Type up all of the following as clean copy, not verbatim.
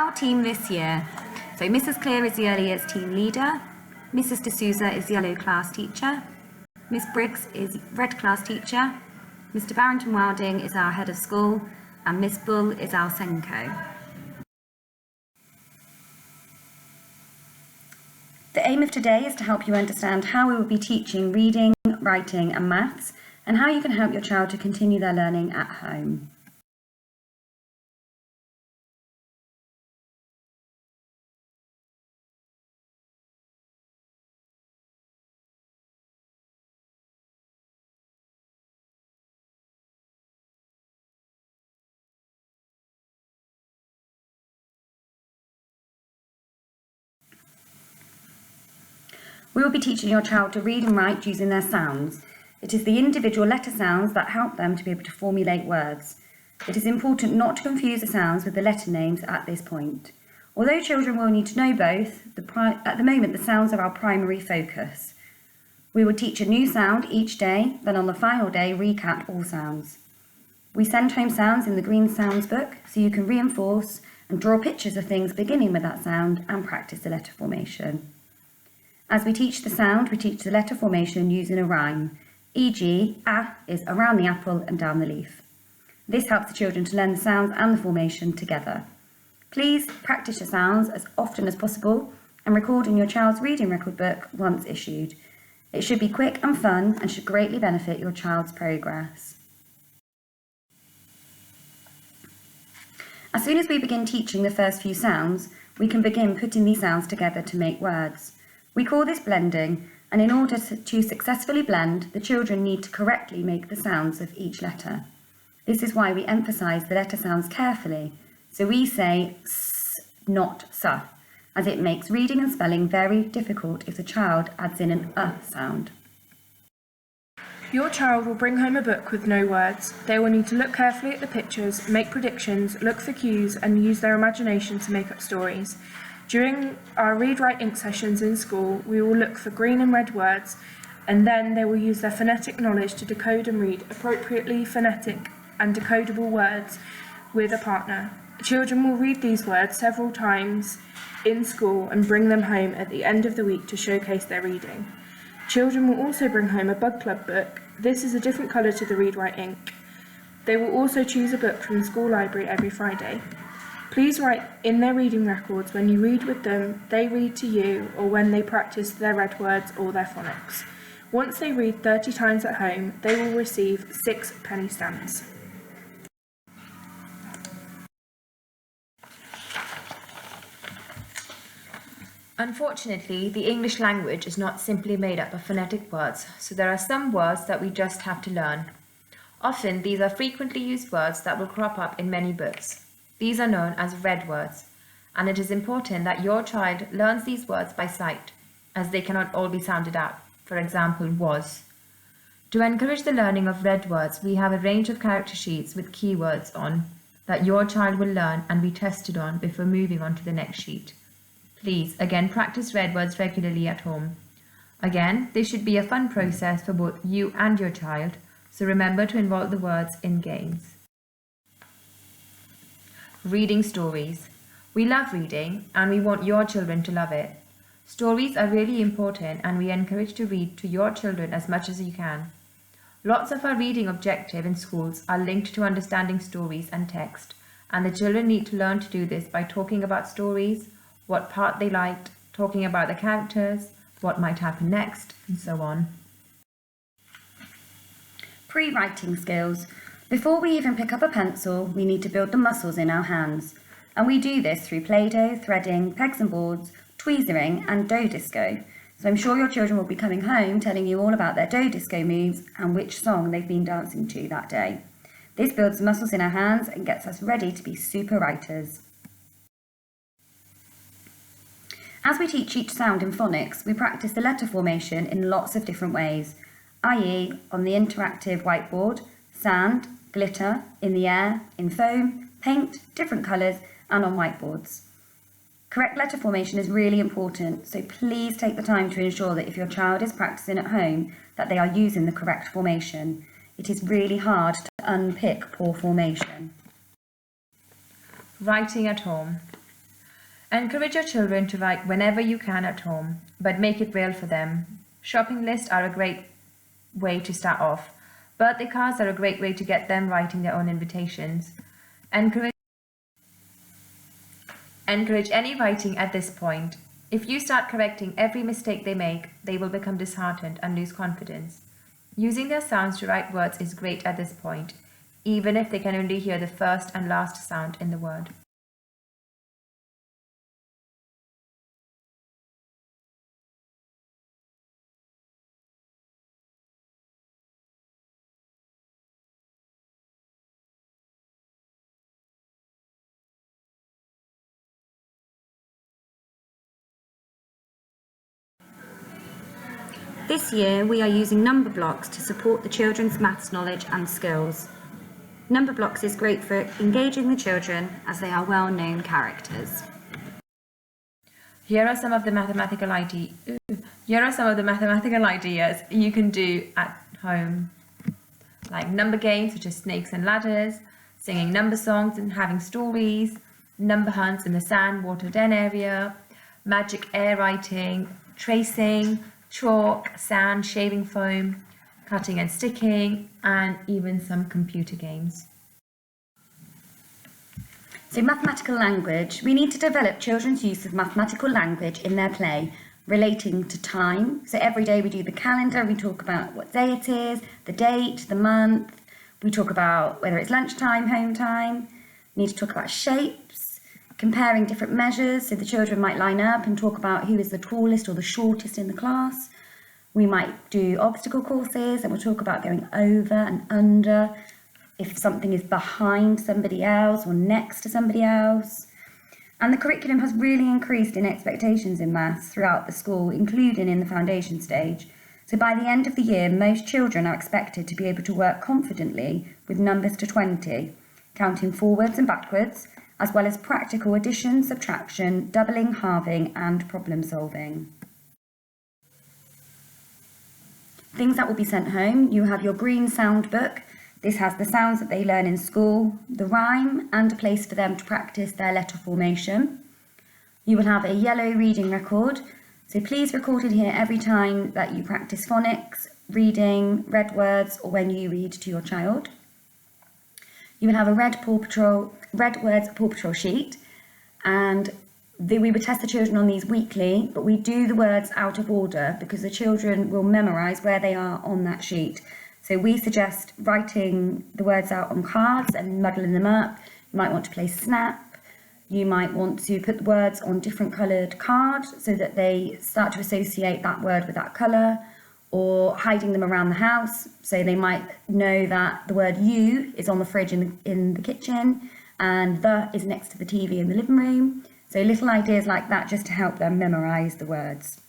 our team this year. So Mrs. Clear is the early years team leader, Mrs. D'Souza is the yellow class teacher, Miss Briggs is red class teacher, Mr. Barrington Wilding is our head of school, and Miss Bull is our Senko. The aim of today is to help you understand how we will be teaching reading, writing and maths, and how you can help your child to continue their learning at home. We will be teaching your child to read and write using their sounds. It is the individual letter sounds that help them to be able to formulate words. It is important not to confuse the sounds with the letter names at this point. Although children will need to know both, at the moment the sounds are our primary focus. We will teach a new sound each day, then on the final day recap all sounds. We send home sounds in the green sounds book so you can reinforce and draw pictures of things beginning with that sound and practice the letter formation. As we teach the sound, we teach the letter formation using a rhyme, e.g. A is around the apple and down the leaf. This helps the children to learn the sounds and the formation together. Please practice your sounds as often as possible and record in your child's reading record book once issued. It should be quick and fun and should greatly benefit your child's progress. As soon as we begin teaching the first few sounds, we can begin putting these sounds together to make words. We call this blending, and in order to successfully blend, the children need to correctly make the sounds of each letter. This is why we emphasise the letter sounds carefully. So we say s, not sa, as it makes reading and spelling very difficult if the child adds in an sound. Your child will bring home a book with no words. They will need to look carefully at the pictures, make predictions, look for cues, and use their imagination to make up stories. During our read-write-ink sessions in school, we will look for green and red words, and then they will use their phonetic knowledge to decode and read appropriately phonetic and decodable words with a partner. Children will read these words several times in school and bring them home at the end of the week to showcase their reading. Children will also bring home a Bug Club book. This is a different colour to the read-write-ink. They will also choose a book from the school library every Friday. Please write in their reading records when you read with them, they read to you, or when they practice their red words or their phonics. Once they read 30 times at home, they will receive 6 penny stamps. Unfortunately, the English language is not simply made up of phonetic words, so there are some words that we just have to learn. Often, these are frequently used words that will crop up in many books. These are known as red words, and it is important that your child learns these words by sight, as they cannot all be sounded out. For example, was. To encourage the learning of red words, we have a range of character sheets with keywords on that your child will learn and be tested on before moving on to the next sheet. Please, again, practice red words regularly at home. Again, this should be a fun process for both you and your child, so remember to involve the words in games. Reading stories. We love reading and we want your children to love it. Stories are really important and we encourage to read to your children as much as you can. Lots of our reading objective in schools are linked to understanding stories and text, and the children need to learn to do this by talking about stories, what part they liked, talking about the characters, what might happen next, and so on. Prewriting skills. Before we even pick up a pencil, we need to build the muscles in our hands. And we do this through Play-Doh, threading, pegs and boards, tweezering and dough disco. So I'm sure your children will be coming home telling you all about their dough disco moves and which song they've been dancing to that day. This builds the muscles in our hands and gets us ready to be super writers. As we teach each sound in phonics, we practice the letter formation in lots of different ways, i.e. on the interactive whiteboard, sand, glitter, in the air, in foam, paint, different colours, and on whiteboards. Correct letter formation is really important, so please take the time to ensure that if your child is practicing at home, that they are using the correct formation. It is really hard to unpick poor formation. Writing at home. Encourage your children to write whenever you can at home, but make it real for them. Shopping lists are a great way to start off. Birthday cards are a great way to get them writing their own invitations. Encourage any writing at this point. If you start correcting every mistake they make, they will become disheartened and lose confidence. Using their sounds to write words is great at this point, even if they can only hear the first and last sound in the word. This year we are using number blocks to support the children's maths knowledge and skills. Number blocks is great for engaging the children as they are well-known characters. Here are some of the mathematical ideas you can do at home, like number games such as snakes and ladders, singing number songs and having stories, number hunts in the sand, water, den area, magic air writing, tracing, chalk, sand, shaving foam, cutting and sticking, and even some computer games. So mathematical language. We need to develop children's use of mathematical language in their play relating to time. So every day we do the calendar, we talk about what day it is, the date, the month. We talk about whether it's lunchtime, home time. We need to talk about shapes, comparing different measures. So the children might line up and talk about who is the tallest or the shortest in the class. We might do obstacle courses and we'll talk about going over and under, if something is behind somebody else or next to somebody else. And the curriculum has really increased in expectations in maths throughout the school, including in the foundation stage. So by the end of the year, most children are expected to be able to work confidently with numbers to 20, counting forwards and backwards, as well as practical addition, subtraction, doubling, halving, and problem solving. Things that will be sent home. You have your green sound book. This has the sounds that they learn in school, the rhyme, and a place for them to practice their letter formation. You will have a yellow reading record. So please record it here every time that you practice phonics, reading, read words, or when you read to your child. You will have a red words Paw Patrol sheet, and we would test the children on these weekly, but we do the words out of order because the children will memorise where they are on that sheet. So we suggest writing the words out on cards and muddling them up. You might want to play snap. You might want to put the words on different coloured cards so that they start to associate that word with that colour, or hiding them around the house. So they might know that the word you is on the fridge in the kitchen and the is next to the TV in the living room. So little ideas like that just to help them memorise the words.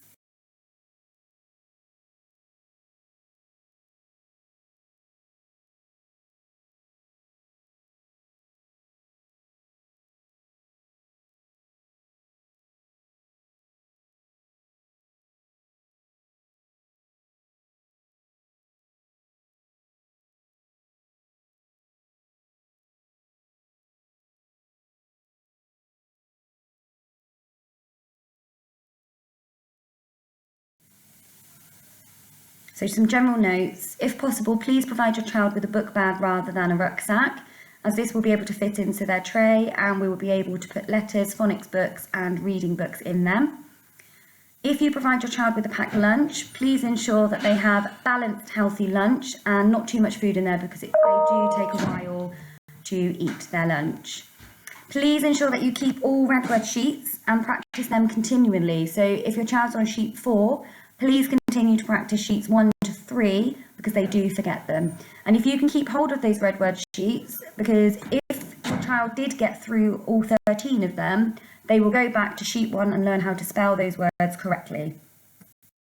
So some general notes. If possible, please provide your child with a book bag rather than a rucksack, as this will be able to fit into their tray and we will be able to put letters, phonics books and reading books in them. If you provide your child with a packed lunch, please ensure that they have balanced, healthy lunch and not too much food in there because they do take a while to eat their lunch. Please ensure that you keep all red word sheets and practice them continually. So if your child's on sheet 4, please continue to practice sheets 1 to 3 because they do forget them. And if you can keep hold of those red word sheets, because if your child did get through all 13 of them, they will go back to sheet 1 and learn how to spell those words correctly.